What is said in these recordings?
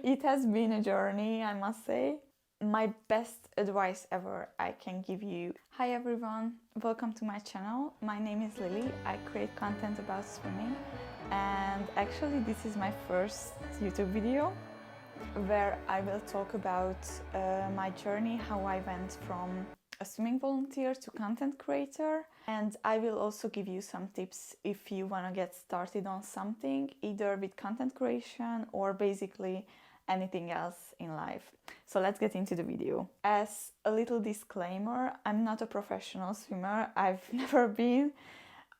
it has been a journey, I must say. My best advice ever I can give you. Hi everyone, welcome to my channel. My name is Lily. I create content about swimming, and actually this is my first YouTube video where I will talk about my journey, how I went from a swimming volunteer to content creator, and I will also give you some tips if you want to get started on something, either with content creation or basically anything else in life. So let's get into the video. As a little disclaimer, I'm not a professional swimmer. I've never been.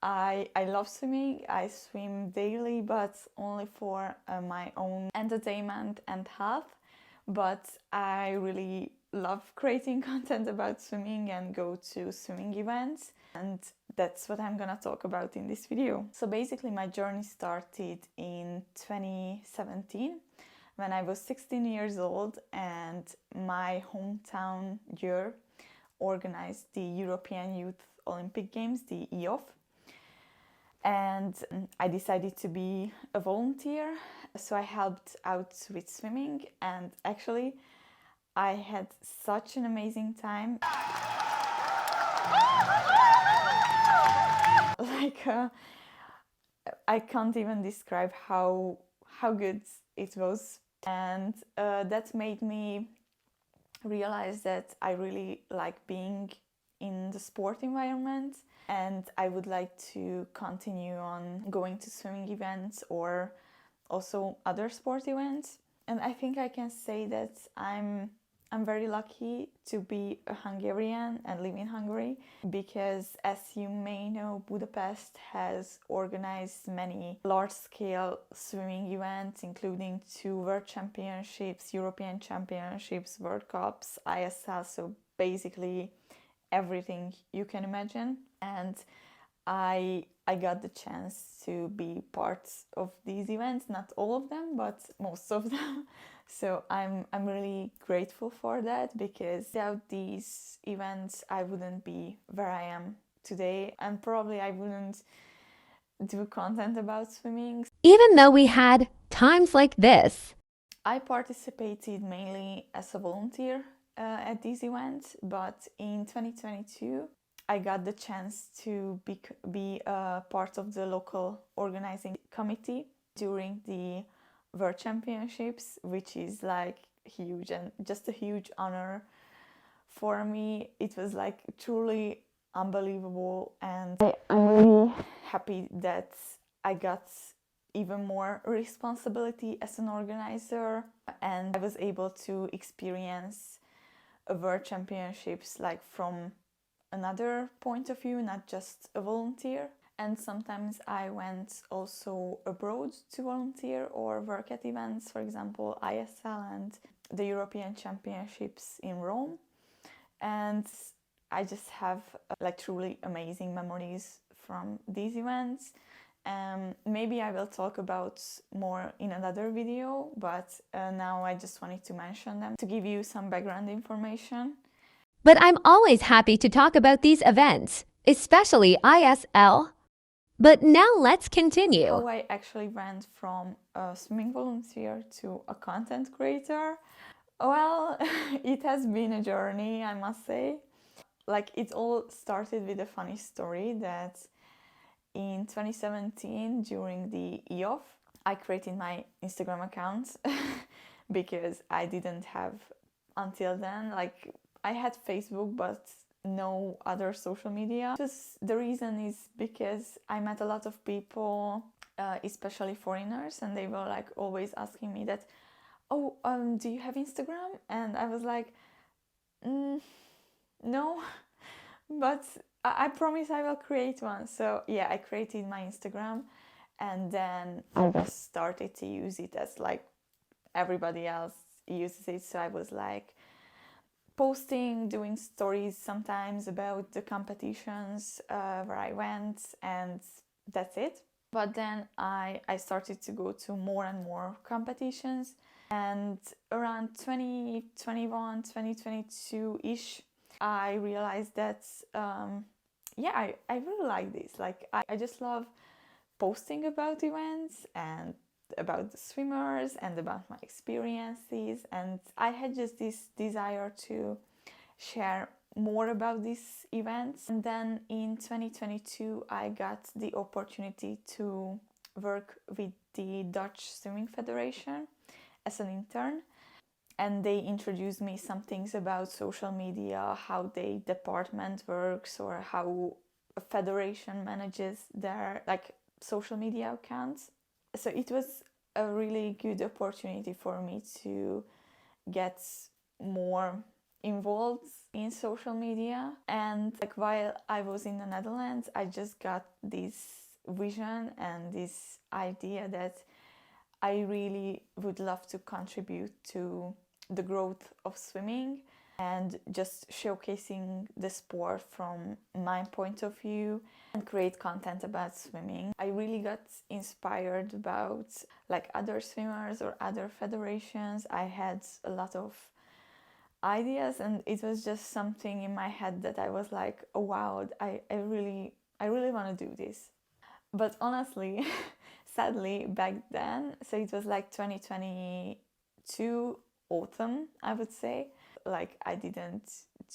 I love swimming. I swim daily, but only for my own entertainment and health. But I really love creating content about swimming and go to swimming events. And that's what I'm gonna talk about in this video. So basically my journey started in 2017 when I was 16 years old, and my hometown year organized the European Youth Olympic Games, the EOF. And I decided to be a volunteer, so I helped out with swimming, and actually I had such an amazing time. I can't even describe how good it was, and that made me realize that I really like being in the sport environment, and I would like to continue on going to swimming events or also other sport events. And I think I can say that I'm very lucky to be a Hungarian and live in Hungary, because as you may know, Budapest has organized many large-scale swimming events, including 2 World Championships, European Championships, World Cups, ISL, so basically everything you can imagine. And I got the chance to be part of these events, not all of them, but most of them. So I'm really grateful for that, because without these events I wouldn't be where I am today, and probably I wouldn't do content about swimming. Even though we had times like this, I participated mainly as a volunteer at these events, but in 2022 I got the chance to be a part of the local organizing committee during the World Championships, which is like huge and just a huge honor for me. It was like truly unbelievable, and I'm really happy that I got even more responsibility as an organizer, and I was able to experience a World Championships like from another point of view, not just a volunteer. And sometimes I went also abroad to volunteer or work at events, for example ISL and the European Championships in Rome. And I just have like truly amazing memories from these events. Maybe I will talk about more in another video, but now I just wanted to mention them to give you some background information. but I'm always happy to talk about these events, especially ISL. But now let's continue. How I actually went from a swimming volunteer to a content creator. Well, it has been a journey, I must say. Like, it all started with a funny story that in 2017, during the EOF, I created my Instagram account because I didn't have until then, like, I had Facebook but no other social media. The reason is because I met a lot of people, especially foreigners, and they were like always asking me that, oh, do you have Instagram? And I was like, no, but I promise I will create one. So yeah, I created my Instagram, and then I just started to use it as like everybody else uses it. So I was like posting, doing stories sometimes about the competitions where I went, and that's it. But then I started to go to more and more competitions, and around 2021, 2022-ish, I realized that I really like this. Like, I just love posting about events and about the swimmers and about my experiences, and I had just this desire to share more about these events. And then in 2022 I got the opportunity to work with the Dutch Swimming Federation as an intern, and they introduced me some things about social media, how the department works, or how a federation manages their social media accounts. So it was a really good opportunity for me to get more involved in social media. And while I was in the Netherlands, I just got this vision and this idea that I really would love to contribute to the growth of swimming and just showcasing the sport from my point of view and create content about swimming. I really got inspired about other swimmers or other federations. I had a lot of ideas, and it was just something in my head that I was like, oh wow, I really want to do this. But honestly, sadly, back then, so it was 2022 autumn, I would say, I didn't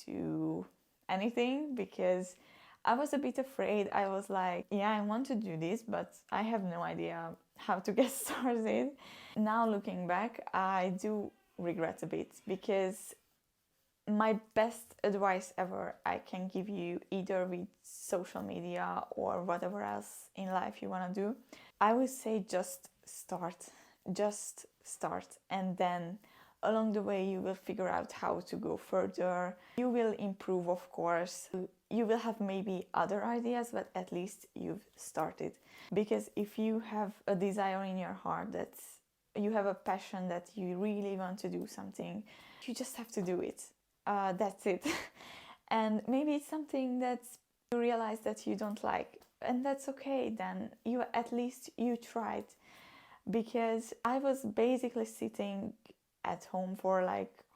do anything because I was a bit afraid. I was like, yeah, I want to do this, but I have no idea how to get started. Now looking back, I do regret a bit, because my best advice ever I can give you, either with social media or whatever else in life you want to do, I would say just start. Just start, and then along the way you will figure out how to go further. You will improve, of course. You will have maybe other ideas, but at least you've started. Because if you have a desire in your heart, that you have a passion, that you really want to do something, you just have to do it. That's it. And maybe it's something that you realize that you don't like, and that's okay. Then at least you tried. Because I was basically sitting at home for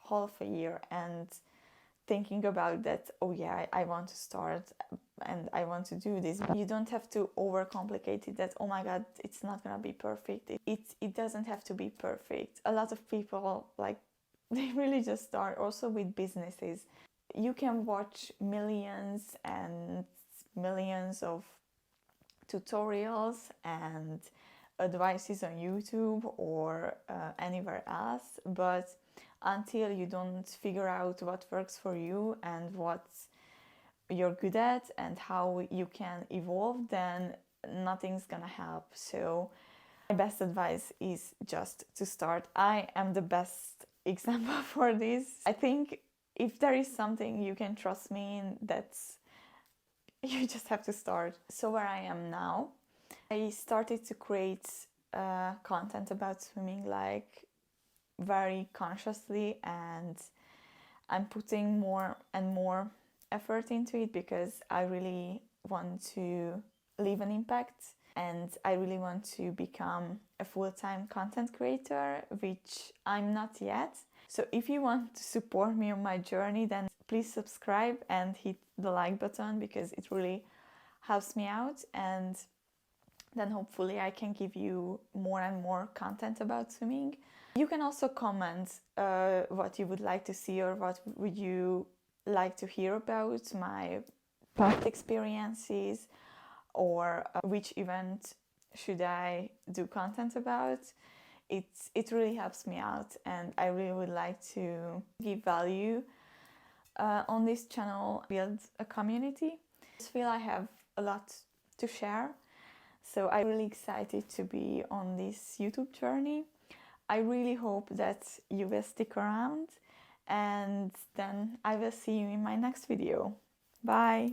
half a year and thinking about that, oh yeah, I want to start and I want to do this. You don't have to overcomplicate it, that oh my god, it's not gonna be perfect. It doesn't have to be perfect. A lot of people they really just start. Also with businesses, you can watch millions and millions of tutorials and advices on YouTube or anywhere else, but until you don't figure out what works for you and what you're good at and how you can evolve, then nothing's gonna help. So my best advice is just to start. I am the best example for this. I think if there is something you can trust me in, that's you just have to start. So where I am now, I started to create content about swimming very consciously, and I'm putting more and more effort into it because I really want to leave an impact, and I really want to become a full-time content creator, which I'm not yet. So if you want to support me on my journey, then please subscribe and hit the like button, because it really helps me out, and then hopefully I can give you more and more content about swimming. You can also comment what you would like to see, or what would you like to hear about my past experiences, or which event should I do content about. It really helps me out, and I really would like to give value on this channel, build a community. I just feel I have a lot to share, so I'm really excited to be on this YouTube journey. I really hope that you will stick around, and then I will see you in my next video. Bye!